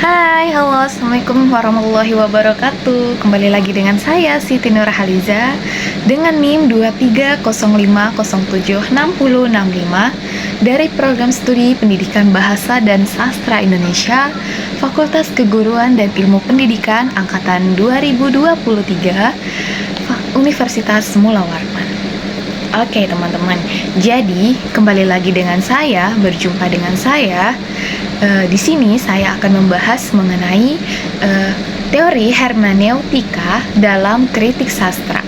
Hai, halo, assalamualaikum warahmatullahi wabarakatuh. Kembali lagi dengan saya Siti Nurhaliza dengan NIM 2305076065 dari Program Studi Pendidikan Bahasa dan Sastra Indonesia, Fakultas Keguruan dan Ilmu Pendidikan Angkatan 2023, Universitas Mula Warman. Oke teman-teman, jadi kembali lagi dengan saya, berjumpa dengan saya. Di sini saya akan membahas mengenai teori hermeneutika dalam kritik sastra.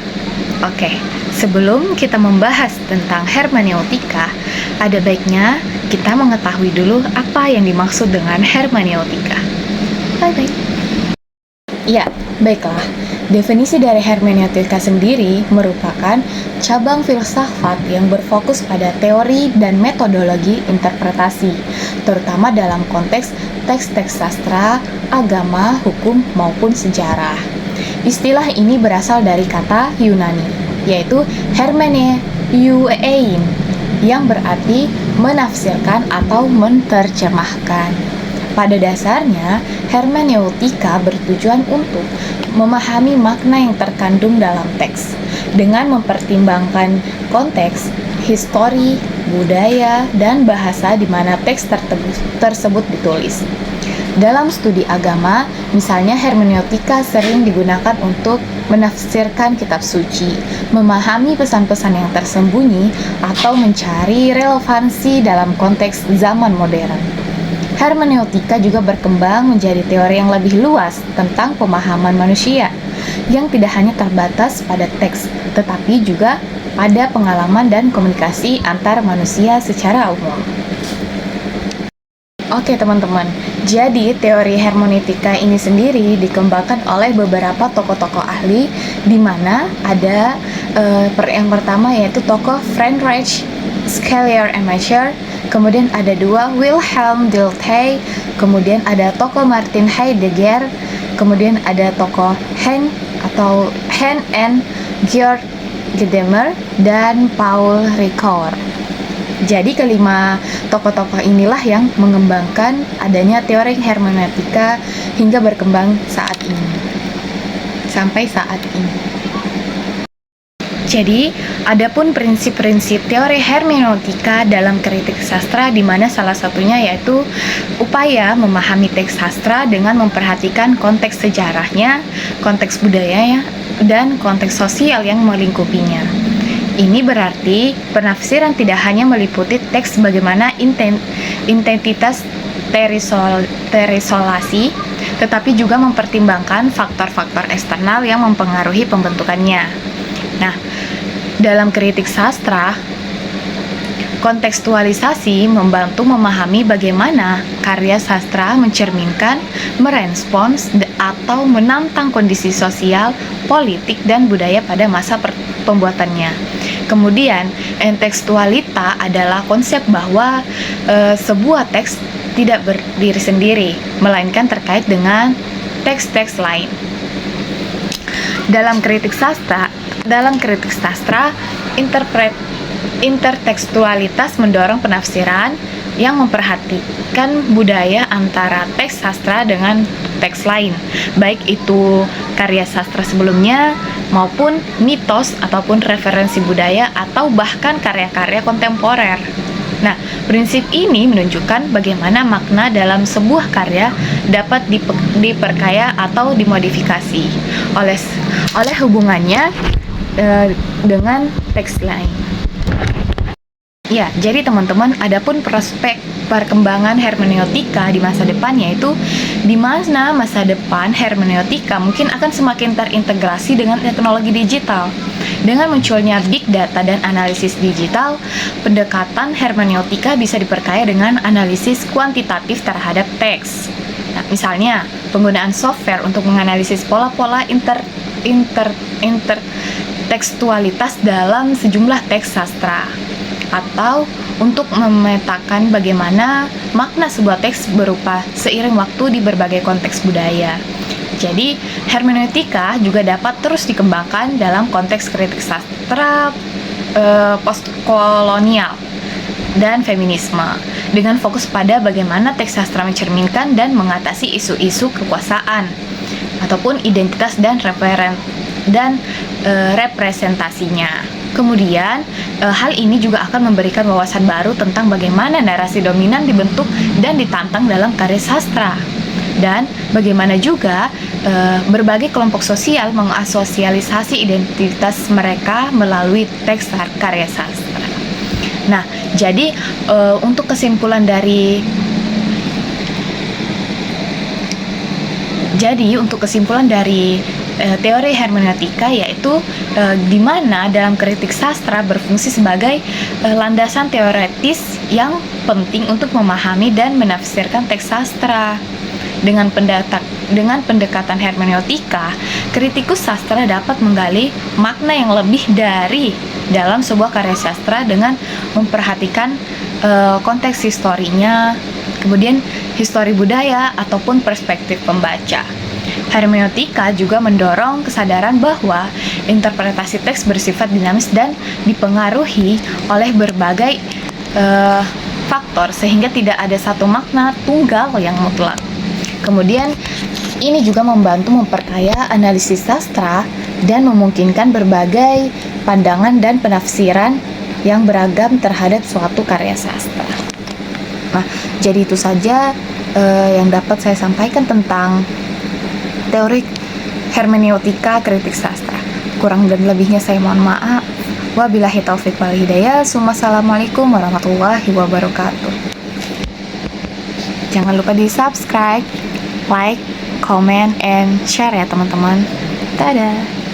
Oke, sebelum kita membahas tentang hermeneutika, ada baiknya kita mengetahui dulu apa yang dimaksud dengan hermeneutika. Bye-bye. Ya, baiklah. Definisi dari hermeneutika sendiri merupakan cabang filsafat yang berfokus pada teori dan metodologi interpretasi, terutama dalam konteks teks-teks sastra, agama, hukum, maupun sejarah. Istilah ini berasal dari kata Yunani, yaitu hermeneuein, yang berarti menafsirkan atau menerjemahkan. Pada dasarnya, hermeneutika bertujuan untuk memahami makna yang terkandung dalam teks dengan mempertimbangkan konteks, histori, budaya, dan bahasa di mana teks tersebut ditulis. Dalam studi agama, misalnya hermeneutika sering digunakan untuk menafsirkan kitab suci, memahami pesan-pesan yang tersembunyi, atau mencari relevansi dalam konteks zaman modern. Hermeneutika juga berkembang menjadi teori yang lebih luas tentang pemahaman manusia, yang tidak hanya terbatas pada teks, tetapi juga pada pengalaman dan komunikasi antar manusia secara umum. Oke teman-teman, jadi teori hermeneutika ini sendiri dikembangkan oleh beberapa tokoh-tokoh ahli, di mana ada yang pertama yaitu tokoh Friedrich Schleiermacher, kemudian ada dua Wilhelm Dilthey, kemudian ada tokoh Martin Heidegger, kemudian ada tokoh Hen N. Georg Gadamer, dan Paul Ricoeur. Jadi kelima tokoh-tokoh inilah yang mengembangkan adanya teori hermeneutika hingga berkembang sampai saat ini. Jadi, adapun prinsip-prinsip teori hermeneutika dalam kritik sastra, di mana salah satunya yaitu upaya memahami teks sastra dengan memperhatikan konteks sejarahnya, konteks budayanya, dan konteks sosial yang melingkupinya. Ini berarti penafsiran tidak hanya meliputi teks bagaimana identitas terisolasi, tetapi juga mempertimbangkan faktor-faktor eksternal yang mempengaruhi pembentukannya. Nah, dalam kritik sastra, kontekstualisasi membantu memahami bagaimana karya sastra mencerminkan, merespons, atau menantang kondisi sosial, politik, dan budaya pada masa pembuatannya. Kemudian, entekstualita adalah konsep bahwa sebuah teks tidak berdiri sendiri, melainkan terkait dengan teks-teks lain. Dalam kritik sastra, intertekstualitas mendorong penafsiran yang memperhatikan budaya antara teks sastra dengan teks lain, baik itu karya sastra sebelumnya maupun mitos ataupun referensi budaya atau bahkan karya-karya kontemporer. Nah, prinsip ini menunjukkan bagaimana makna dalam sebuah karya dapat diperkaya atau dimodifikasi oleh hubungannya dengan teks lain. Ya, jadi teman-teman, adapun prospek perkembangan hermeneutika di masa depan, yaitu di mana masa depan hermeneutika mungkin akan semakin terintegrasi dengan teknologi digital. Dengan munculnya big data dan analisis digital, pendekatan hermeneutika bisa diperkaya dengan analisis kuantitatif terhadap teks. Nah, misalnya, penggunaan software untuk menganalisis pola-pola intertekstualitas dalam sejumlah teks sastra, atau untuk memetakan bagaimana makna sebuah teks berubah seiring waktu di berbagai konteks budaya. Jadi, hermeneutika juga dapat terus dikembangkan dalam konteks kritik sastra postkolonial dan feminisme. dengan fokus pada bagaimana teks sastra mencerminkan dan mengatasi isu-isu kekuasaan ataupun identitas dan representasinya. Kemudian, hal ini juga akan memberikan wawasan baru tentang bagaimana narasi dominan dibentuk dan ditantang dalam karya sastra. Dan bagaimana juga berbagai kelompok sosial mengasosialisasi identitas mereka melalui teks karya sastra. Nah, jadi untuk kesimpulan dari teori hermeneutika yaitu di mana dalam kritik sastra berfungsi sebagai landasan teoretis yang penting untuk memahami dan menafsirkan teks sastra. Dengan pendekatan hermeneutika, kritikus sastra dapat menggali makna yang lebih dari dalam sebuah karya sastra dengan memperhatikan konteks historinya, kemudian histori budaya ataupun perspektif pembaca. Hermeneutika juga mendorong kesadaran bahwa interpretasi teks bersifat dinamis dan dipengaruhi oleh berbagai faktor sehingga tidak ada satu makna tunggal yang mutlak. Kemudian ini juga membantu memperkaya analisis sastra dan memungkinkan berbagai pandangan dan penafsiran yang beragam terhadap suatu karya sastra. Nah, jadi itu saja yang dapat saya sampaikan tentang teori hermeneutika kritik sastra. Kurang dan lebihnya saya mohon maaf. Wabillahi taufik wal hidayah. Wassalamualaikum warahmatullahi wabarakatuh. Jangan lupa di subscribe, like, comment, and share ya teman-teman. Dadah.